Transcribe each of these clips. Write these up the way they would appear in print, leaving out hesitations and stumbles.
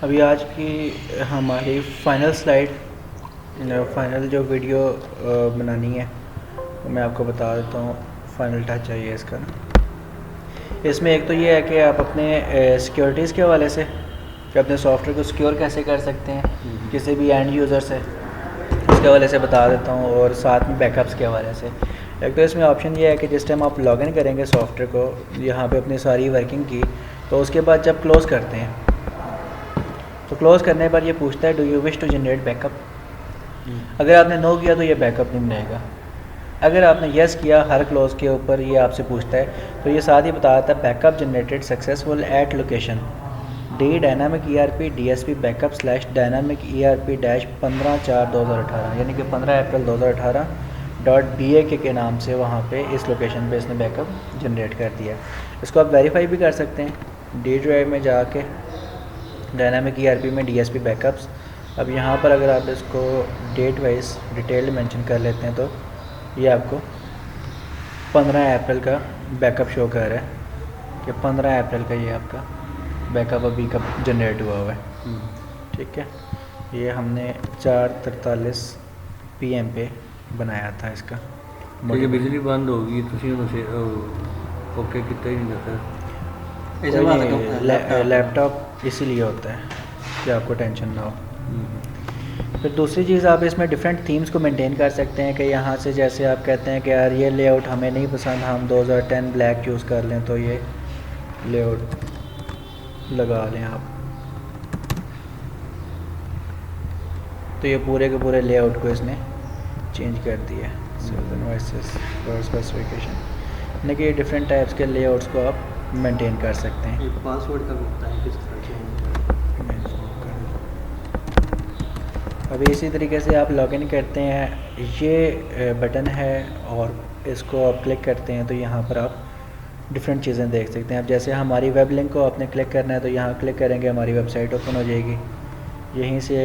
अभी आज की हमारी फाइनल स्लाइड, फाइनल जो वीडियो बनानी है वो मैं आपको बता देता हूँ। फाइनल टच है ये इसका ना। इसमें एक तो ये है कि आप अपने सिक्योरिटीज़ के हवाले से कि अपने सॉफ्टवेयर को सिक्योर कैसे कर सकते हैं किसी भी एंड यूज़र से, उसके हवाले से बता देता हूँ। और साथ में बैकअप्स के हवाले से एक तो इसमें ऑप्शन ये है कि जिस टाइम आप लॉगिन करेंगे सॉफ्टवेयर को यहाँ पे अपनी सारी वर्किंग की, तो उसके बाद जब क्लोज़ करते हैं तो क्लोज़ करने पर ये पूछता है do you wish to generate backup. अगर आपने नो किया तो ये बैकअप नहीं बनेगा। अगर आपने येस किया हर क्लोज के ऊपर ये आपसे पूछता है तो ये साथ ही बताता है backup generated successful at location D dynamic E R P D S P backup slash dynamic E R P dash 15/4/2018 यानी कि 15 अप्रैल 2018 .ba के नाम से वहाँ पे इस लोकेशन पे इसने बैकअप जनरेट कर दिया। इसको आप वेरीफाई भी कर सकते हैं डी ड्राइव में जाके डायनामिक ई आर पी में डी एस पी बैकअप्स। अब यहाँ पर अगर आप इसको डेट वाइज डिटेल्ड मेंशन कर लेते हैं तो ये आपको 15 अप्रैल का बैकअप शो कर रहा है कि 15 अप्रैल का ये आपका बैकअप अभी का जनरेट हुआ है। ठीक है, ये हमने 4:43 PM पे बनाया था इसका। तो ये बिजली बंद होगी तुसी उनसे ओके कितना ही नहीं जाता लैपटॉप इसीलिए होता है कि आपको टेंशन ना हो। फिर दूसरी चीज़ आप इसमें डिफरेंट थीम्स को मेंटेन कर सकते हैं कि यहाँ से जैसे आप कहते हैं कि यार ये लेआउट हमें नहीं पसंद, हम 2010 ब्लैक चूज़ कर लें तो ये लेआउट लगा लें आप। तो ये पूरे के पूरे लेआउट को इसने चेंज कर दिया है स्पेसिफिकेशन, यानी कि डिफरेंट टाइप्स के लेआउट्स को आप मेंटेन कर सकते हैं। पासवर्ड का भी बताएं किस तरह से। अभी इसी तरीके से आप लॉगिन करते हैं, ये बटन है और इसको आप क्लिक करते हैं तो यहाँ पर आप डिफरेंट चीज़ें देख सकते हैं। अब जैसे हमारी वेब लिंक को आपने क्लिक करना है तो यहाँ क्लिक करेंगे हमारी वेबसाइट ओपन हो जाएगी। यहीं से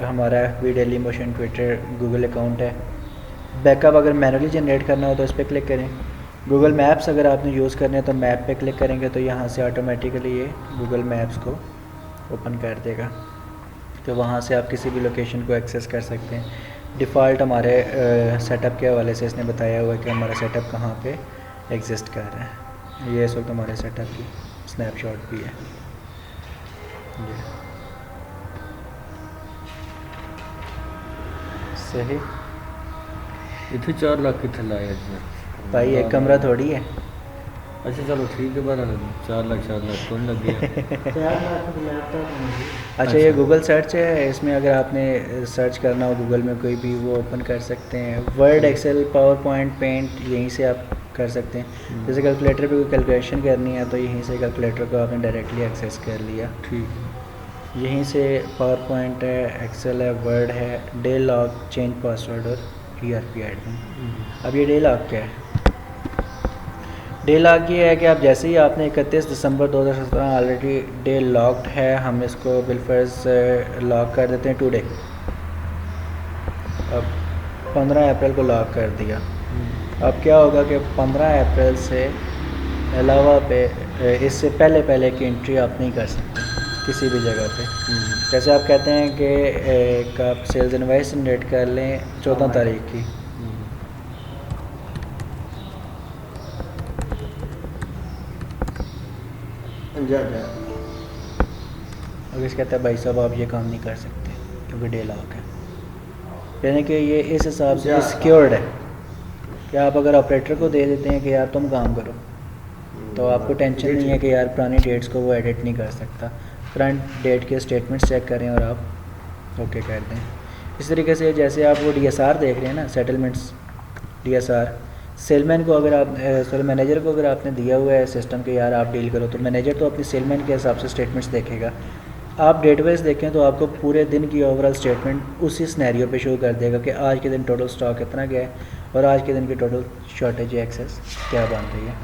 हमारा FB daily motion Twitter Google account है। बैकअप अगर मैनुअली जनरेट करना हो तो इस पर क्लिक करें। गूगल मैप्स अगर आपने यूज़ करने हैं तो मैप पे क्लिक करेंगे तो यहाँ से ऑटोमेटिकली ये गूगल मैप्स को ओपन कर देगा, तो वहाँ से आप किसी भी लोकेशन को एक्सेस कर सकते हैं। डिफ़ॉल्ट हमारे सेटअप के हवाले से इसने बताया हुआ है कि हमारा सेटअप कहाँ पे एग्जिस्ट कर रहा है। ये इस वक्त हमारे सेटअप की स्नैपशॉट भी है ये सही। इतने 4 लाख कितने लाया इसने भाई एक कमरा थोड़ी है। अच्छा चलो ठीक है, 4 लाख कौन लग गया अच्छा ये गूगल सर्च है, इसमें अगर आपने सर्च करना हो गूगल में कोई भी वो ओपन कर सकते हैं। Word, Excel, PowerPoint, Paint यहीं से आप कर सकते हैं। जैसे कैलकुलेटर पे कोई कैलकुलेशन करनी है तो यहीं से कैलकुलेटर को आपने डायरेक्टली एक्सेस कर लिया। ठीक, यहीं से पावर पॉइंट है, एक्सेल है, वर्ड है, डे लॉग, चेंज पासवर्ड और ERP एडमिन। अब ये डे लॉग क्या है? डे लॉग ये है कि आप जैसे ही आपने 31 दिसंबर 2017 ऑलरेडी डे लॉग्ड है, हम इसको बिलफर्ज लॉक कर देते हैं टुडे। अब 15 अप्रैल को लॉक कर दिया। अब क्या होगा कि 15 अप्रैल से अलावा पे इससे पहले की एंट्री आप नहीं कर सकते किसी भी जगह पे। जैसे आप कहते हैं कि एक आप सेल्स इनवॉइस जनरेट कर लें 14 तारीख की, अगर इस कहता है भाई साहब आप ये काम नहीं कर सकते क्योंकि डे लॉक है, यानी कि ये इस हिसाब से सिक्योर्ड है कि आप अगर ऑपरेटर को दे देते हैं कि यार तुम काम करो तो आपको टेंशन नहीं है कि यार पुरानी डेट्स को वो एडिट नहीं कर सकता। करंट डेट के स्टेटमेंट्स चेक करें और आप ओके कर दें। इस तरीके से जैसे आप वो DSR देख रहे हैं ना, सेटलमेंट्स DSR, सेलमैन को अगर आप सॉरी मैनेजर को अगर आपने दिया हुआ है सिस्टम के यार आप डील करो तो मैनेजर तो अपनी सेलमैन के हिसाब से स्टेटमेंट्स देखेगा। आप डेटाबेस देखें तो आपको पूरे दिन की ओवरऑल स्टेटमेंट उसी सिनेरियो पे शो कर देगा कि आज के दिन टोटल स्टॉक कितना गया है और आज के दिन की टोटल शॉर्टेज एक्सेस क्या बन रही है।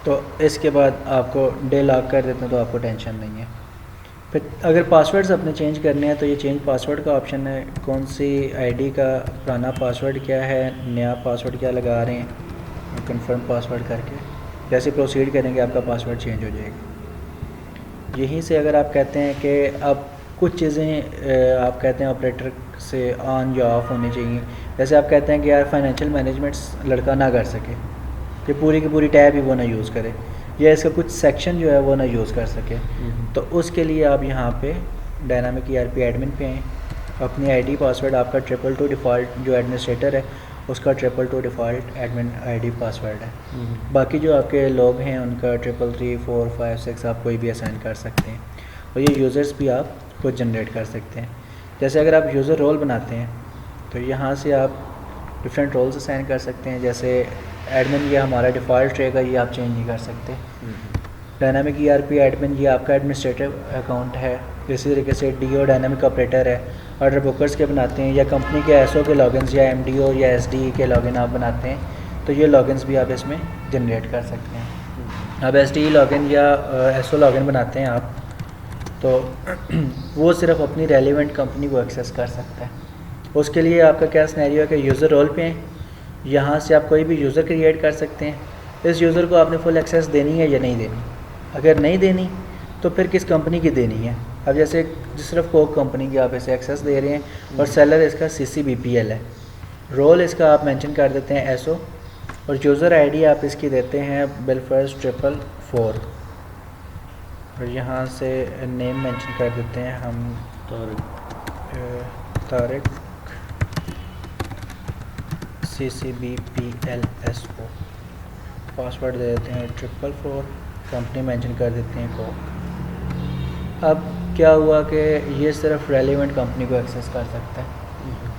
तो इसके बाद आपको डे लॉक कर देते हैं तो आपको टेंशन नहीं है। फिर अगर पासवर्ड्स अपने चेंज करने हैं तो ये चेंज पासवर्ड का ऑप्शन है, कौन सी आईडी का पुराना पासवर्ड क्या है, नया पासवर्ड क्या लगा रहे हैं, कंफर्म पासवर्ड करके जैसे प्रोसीड करेंगे आपका पासवर्ड चेंज हो जाएगा। यहीं से अगर आप कहते हैं कि अब कुछ चीज़ें आप कहते हैं ऑपरेटर से ऑन या ऑफ होनी चाहिए, जैसे आप कहते हैं कि यार फाइनेंशियल मैनेजमेंट लड़का ना कर सके, कि पूरी की पूरी टैब ही वो ना यूज़ करे, या इसका कुछ सेक्शन जो है वो ना यूज़ कर सके, तो उसके लिए आप यहाँ पे डायनामिक ERP एडमिन पे आएँ, अपनी ID पासवर्ड आपका 222 डिफ़ॉल्ट जो एडमिनिस्ट्रेटर है उसका 222 डिफ़ॉल्ट एडमिन ID पासवर्ड है। बाकी जो आपके लोग हैं उनका 333 4 5 6 आप कोई भी असाइन कर सकते हैं, और ये यूज़र्स भी आप खुद जनरेट कर सकते हैं। जैसे अगर आप यूज़र रोल बनाते हैं तो यहाँ से आप डिफरेंट रोल्स असाइन कर सकते हैं, जैसे एडमिन ये हमारा डिफ़ॉल्ट रहेगा, ये आप चेंज नहीं कर सकते। डायनामिक ERP एडमिन ये आपका एडमिनिस्ट्रेटिव अकाउंट है, इसी तरीके से DO डायनामिक ऑपरेटर है। ऑर्डर बुकर्स के बनाते हैं या कंपनी के SO के लॉगिन्स या MDO या SDE के लॉगिन आप बनाते हैं तो ये लॉगिन्स भी आप इसमें जनरेट कर सकते हैं। अब SDE लॉगिन या SO लॉगिन बनाते हैं आप तो वो सिर्फ अपनी रेलिवेंट कंपनी को एक्सेस कर सकता है। उसके लिए आपका क्या सिनेरियो है कि यूज़र रोल पे हैं, यहाँ से आप कोई भी यूज़र क्रिएट कर सकते हैं। इस यूज़र को आपने फुल एक्सेस देनी है या नहीं देनी, अगर नहीं देनी तो फिर किस कंपनी की देनी है। अब जैसे सिर्फ कोक कंपनी की आप इसे एक्सेस दे रहे हैं और सेलर इसका CCBPL है, रोल इसका आप मेंशन कर देते हैं SO, और यूज़र ID आप इसकी देते हैं बिलफर्स्ट 444, और यहाँ से नेम मेंशन कर देते हैं हम तारिक CCBPL SO, पासवर्ड दे देते हैं 444, कंपनी मेंशन कर देते हैं कोक। अब क्या हुआ कि ये सिर्फ रेलिवेंट कंपनी को एक्सेस कर सकता है।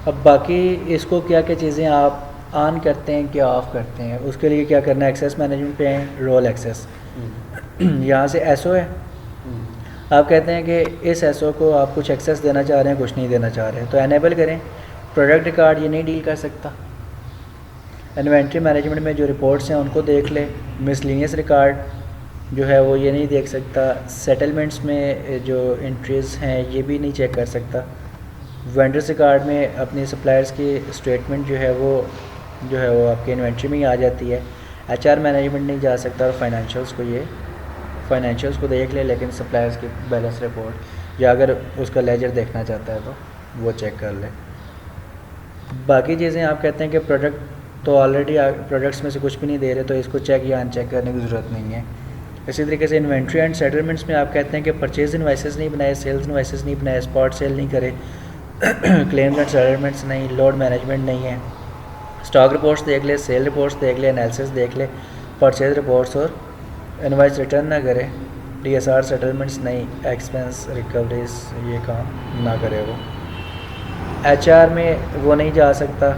अब बाकी इसको क्या क्या चीज़ें आप ऑन करते हैं क्या ऑफ़ करते हैं, उसके लिए क्या करना है, एक्सेस मैनेजमेंट पे हैं, रोल एक्सेस, यहाँ से SO है, आप कहते हैं कि इस SO को आप कुछ एक्सेस देना चाह रहे हैं, कुछ नहीं देना चाह रहे हैं, तो एनेबल करें। प्रोडक्ट रिकॉर्ड ये नहीं डील कर सकता, इन्वेंट्री मैनेजमेंट में जो रिपोर्ट्स हैं उनको देख ले, मिसलिनियस रिकॉर्ड जो है वो ये नहीं देख सकता, सेटलमेंट्स में जो एंट्रीज़ हैं ये भी नहीं चेक कर सकता, वेंडर्स रिकॉर्ड में अपनी सप्लायर्स की स्टेटमेंट जो है वो आपके इन्वेंट्री में ही आ जाती है। HR मैनेजमेंट नहीं जा सकता, और फाइनेंशियल्स को देख ले, लेकिन सप्लायर्स की बैलेंस रिपोर्ट या अगर उसका लेजर देखना चाहता है तो वो चेक कर ले। बाकी चीज़ें आप कहते हैं कि प्रोडक्ट तो ऑलरेडी प्रोडक्ट्स में से कुछ भी नहीं दे रहे, तो इसको चेक या अनचेक करने की ज़रूरत नहीं है। इसी तरीके से इन्वेंट्री एंड सेटलमेंट्स में आप कहते हैं कि परचेज इन्वाइसेस नहीं बनाए, सेल्स इन्वाइसेस नहीं बनाए, स्पॉट सेल नहीं करे, क्लेम्स एंड सेटलमेंट्स नहीं, लोड मैनेजमेंट नहीं है, स्टॉक रिपोर्ट्स देख ले, सेल रिपोर्ट्स देख ले, एनालिसिस देख ले, परचेज रिपोर्ट्स और इन्वाइस रिटर्न ना करे, DSR सेटलमेंट्स नहीं, एक्सपेंस रिकवरीज ये काम ना करे वो। HR में वो नहीं जा सकता,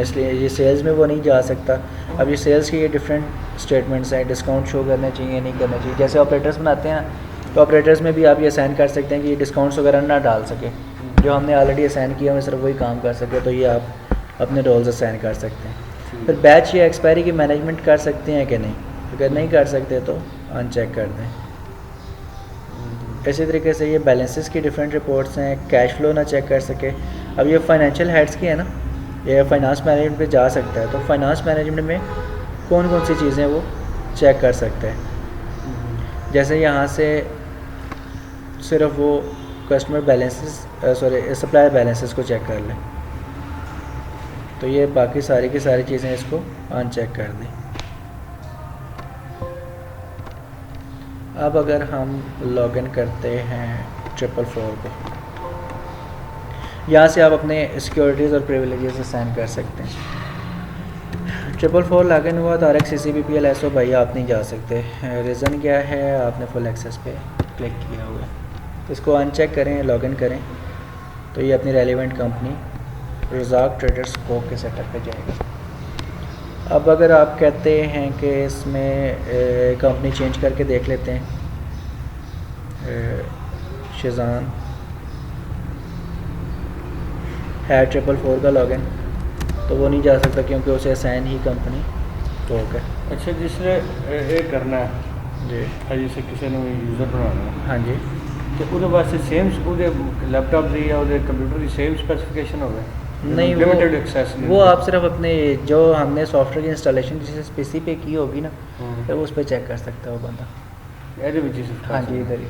इसलिए ये सेल्स में वो नहीं जा सकता। अब ये सेल्स की ये डिफरेंट स्टेटमेंट्स हैं, डिस्काउंट शो करने चाहिए नहीं करने चाहिए, जैसे ऑपरेटर्स बनाते हैं तो ऑपरेटर्स में भी आप ये असाइन कर सकते हैं कि ये डिस्काउंट्स वगैरह ना डाल सके, जो हमने ऑलरेडी असाइन किया हमें सिर्फ वही काम कर सके, तो ये आप अपने रोल्स असाइन कर सकते हैं। फिर बैच या एक्सपायरी की मैनेजमेंट कर सकते हैं कि नहीं, अगर नहीं कर सकते तो अनचेक कर दें। इसी तरीके से ये बैलेंसेस की डिफरेंट रिपोर्ट्स हैं, कैश फ्लो ना चेक कर सके। अब ये फाइनेंशियल हेड्स की है ना, ये फाइनेंस मैनेजमेंट पे जा सकता है, तो फाइनेंस मैनेजमेंट में कौन कौन सी चीज़ें वो चेक कर सकते हैं। जैसे यहाँ से सिर्फ वो कस्टमर बैलेंसेस सप्लायर बैलेंसेस को चेक कर लें, तो ये बाकी सारी की सारी चीज़ें इसको अनचेक कर दें। अब अगर हम लॉगिन करते हैं 444 पे, यहाँ से आप अपने सिक्योरिटीज़ और प्रिविलेजेस असाइन कर सकते हैं। 444 लॉगिन हुआ तो RX CCBPL SO भाई आप नहीं जा सकते, रीज़न क्या है, आपने फुल एक्सेस पे क्लिक किया हुआ है। इसको अनचेक करें, लॉगिन करें, तो ये अपनी रेलिवेंट कंपनी रज़ाक ट्रेडर्स कोक के सेटअप पे जाएगा। अब अगर आप कहते हैं कि इसमें कंपनी चेंज करके देख लेते हैं, शेज़ान है 444 का लॉगिन, तो वो नहीं जा सकता क्योंकि उसे असाइन ही कंपनी कोक है। अच्छा, जिसने ये करना है जी, जैसे किसी ने यूज़र बनाना है, हाँ जी, तो उसके वास्ते सेम उसके लैपटॉप की या उसके कंप्यूटर की सेम स्पेसिफिकेशन होगा? नहीं, लिमिटेड एक्सेस वो आप सिर्फ अपने जो हमने सॉफ्टवेयर की इंस्टॉलेशन जिस पीसी पे की होगी ना, तो उस पर चेक कर सकता है वो बंदा। ਇਹਦੇ ਵਿੱਚ ਹੀ ਸਿਰਫ हाँ जी इधर ही।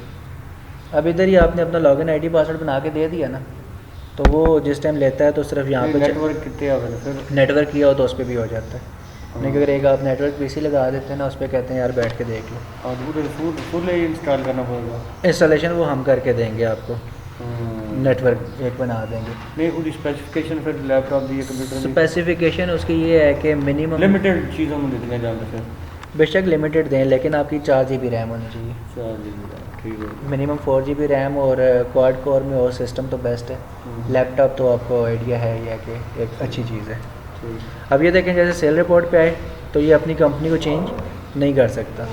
अब इधर ही आपने अपना लॉगिन आईडी पासवर्ड बना के दे दिया ना, तो वो जिस टाइम लेता है तो सिर्फ यहाँ पे नेटवर्क कितने आवे फिर नेटवर्क किया हो तो उस पर भी हो जाता है। नहीं अगर एक आप नेटवर्क पीसी लगा देते हैं ना, उस पर कहते हैं यार बैठ के देख लो, और पूरे फुल इंस्टॉल करना पड़ेगा। इंस्टॉलेशन वो हम करके देंगे आपको, नेटवर्क एक बना देंगे। नहीं उसकी स्पेसिफिकेशन फिर लैपटॉप दी कंप्यूटर की स्पेसिफिकेशन उसकी ये है कि मिनिमम लिमिटेड चीज़ों में देते हैं जाना फिर बेशक लिमिटेड दें, लेकिन आपकी 4 GB रैम होनी चाहिए, 4 GB ठीक है। मिनिमम 4 GB रैम, और क्वाड कोर में और सिस्टम तो बेस्ट है। लैपटॉप तो आपको आइडिया है या कि एक अच्छी चीज़ है। ठीक अब ये देखें जैसे सेल रिपोर्ट पे आए तो ये अपनी कंपनी को चेंज नहीं कर सकता।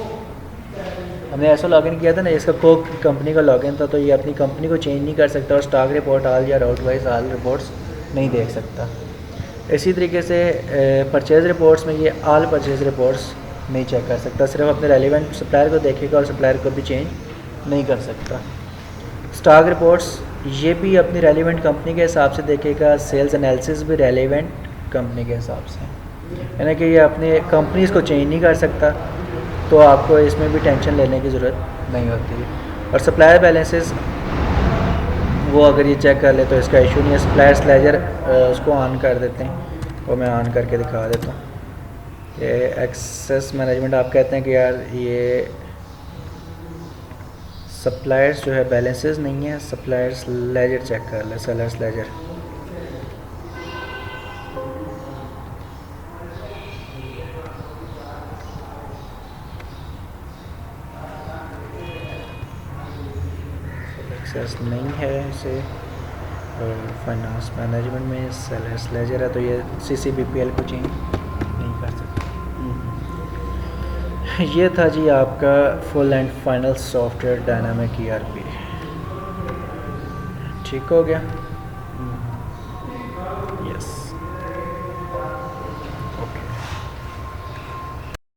हमने ऐसा लॉगिन किया था ना, इसका कोक कंपनी का लॉगिन था, तो ये अपनी कंपनी को चेंज नहीं कर सकता और स्टॉक रिपोर्ट आल या राउट वाइज आल रिपोर्ट्स नहीं देख सकता। इसी तरीके से परचेज़ रिपोर्ट्स में ये आल परचेज़ रिपोर्ट्स नहीं चेक कर सकता, सिर्फ अपने रेलिवेंट सप्लायर को देखेगा और सप्लायर को भी चेंज नहीं कर सकता। स्टॉक रिपोर्ट्स ये भी अपनी रेलिवेंट कंपनी के हिसाब से देखेगा, सेल्स एनालिसिस भी रेलिवेंट कंपनी के हिसाब से, यानी कि ये अपने कंपनीज़ को चेंज नहीं कर सकता, तो आपको इसमें भी टेंशन लेने की ज़रूरत नहीं होती है। और सप्लायर बैलेंसेस वो अगर ये चेक कर ले तो इसका इशू नहीं है। सप्लायर्स लेजर उसको ऑन कर देते हैं, वो मैं ऑन करके दिखा देता हूँ। ये एक्सेस मैनेजमेंट आप कहते हैं कि यार ये सप्लायर्स जो है बैलेंसेस नहीं है, सप्लायर्स लेजर चेक कर ले, सेलर्स लेजर। एक्सेस नहीं है इसे, और फाइनेंस मैनेजमेंट में सेलर्स लेजर है, तो ये CCBPL को चेंज नहीं कर सकते। ये था जी आपका full and final software dynamic ERP। ठीक हो गया? यस।